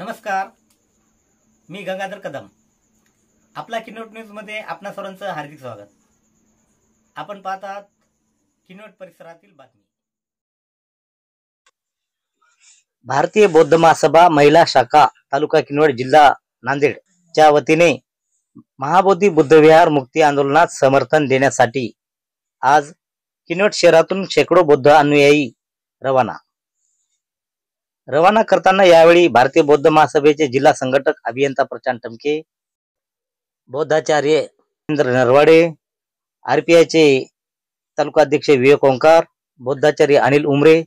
नमस्कार, मी गंगाधर कदम. आपला किनवट न्यूज मध्ये आपणा सर्वांचं हार्दिक स्वागत. आपण पाहत आहात किनवट परिसरातील बातमी. भारतीय बौद्ध महासभा महिला शाखा तालुका किनवट जिल्हा नांदेड च्या वतीने महाबोधी बुद्ध विहार मुक्ती आंदोलनात समर्थन देण्यासाठी आज किनवट शहरातून शेकडो बौद्ध अनुयायी रवाना करताना यावेळी भारतीय बौद्ध महासभेचे जिल्हा संघटक अभियंता प्रशांत टमके, बौद्धाचार्य इंद्र नरवाडे, आरपीआयचे तालुका अध्यक्ष विवेक ओंकार, बौद्धाचार्य अनिल उमरे,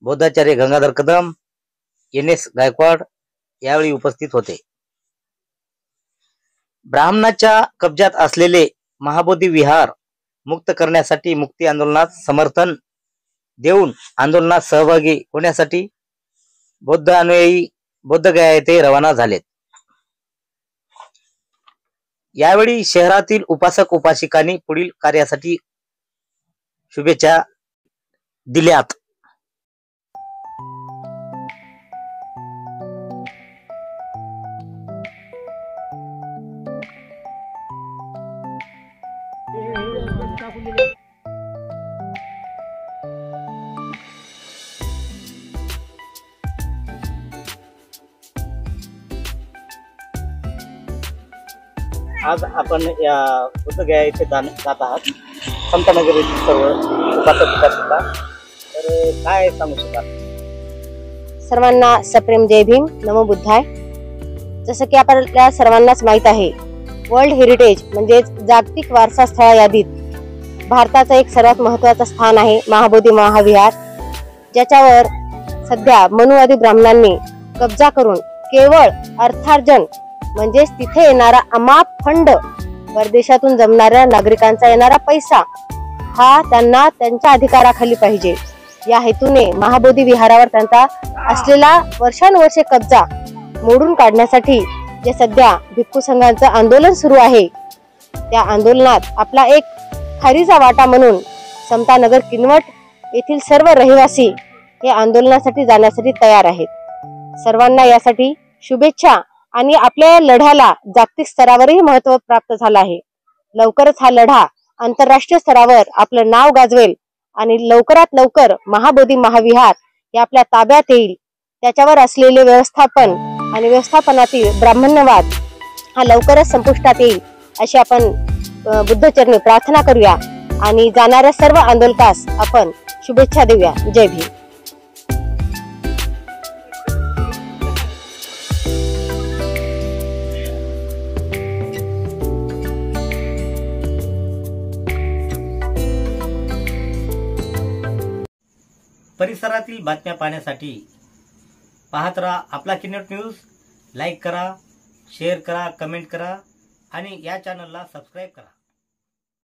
बौद्धाचार्य गंगाधर कदम, NS गायकवाड यावेळी उपस्थित होते. ब्राह्मणाच्या कब्जात असलेले महाबोधी विहार मुक्त करण्यासाठी मुक्ती आंदोलनात समर्थन देऊन आंदोलनात सहभागी होण्यासाठी बौद्ध अनुयायी बोधगया येथे रवाना झालेत. यावेळी शहरातील उपासक उपासिकांनी पुढील कार्यासाठी शुभेच्छा दिल्यात. आज आपण या बोधगया येथे जात आहात. समतानगर येथील सर्व उपासक उपासिका, तर काय सांगू शकाल? सर्वांना सप्रेम जय भीम, नमो बुद्धाय. जसं की आपल्याला सर्वांनाच माहित आहे, वर्ल्ड हेरिटेज म्हणजे जागतिक वारसा स्थळ यादीत भारताचं एक सर्वात महत्त्वाचं स्थान आहे महाबोधी महाविहार, ज्याच्यावर सध्या मनुवादी ब्राह्मणांनी कब्जा करून केवळ अर्थार्जन म्हणजेच तिथे येणारा अमाप फंड, परदेशातून जमणाऱ्या नागरिकांचा येणारा पैसा हा त्यांना त्यांच्या अधिकाराखाली पाहिजे या हेतूने महाबोधी विहारावर त्यांचा असलेला वर्षानुवर्षे कब्जा मोडून काढण्यासाठी जे सध्या भिक्खू संघांचं आंदोलन सुरू आहे, त्या आंदोलनात आपला एक खारीचा वाटा म्हणून समतानगर किनवट येथील सर्व रहिवासी हे आंदोलनासाठी जाण्यासाठी तयार आहेत. सर्वांना यासाठी शुभेच्छा. आणि आपल्या लढ्याला जागतिक स्तरावरही महत्त्व प्राप्त झालं आहे. लवकरच हा लढा आंतरराष्ट्रीय स्तरावर आपलं नाव गाजवेल आणि लवकरात लवकर महाबोधी महाविहार हे आपल्या ताब्यात येईल. त्याच्यावर असलेले व्यवस्थापन आणि व्यवस्थापनातील ब्राह्मण्यवाद हा लवकरच संपुष्टात येईल अशी आपण बुद्धचरणी प्रार्थना करूया आणि जाणाऱ्या सर्व आंदोलकास आपण शुभेच्छा देऊया. जय भीम. परिसरातील बातम्या पाहण्यासाठी पाहत राहा आपला किनवट न्यूज. लाईक करा, शेअर करा, कमेंट करा आणि या चॅनलला सबस्क्राईब करा.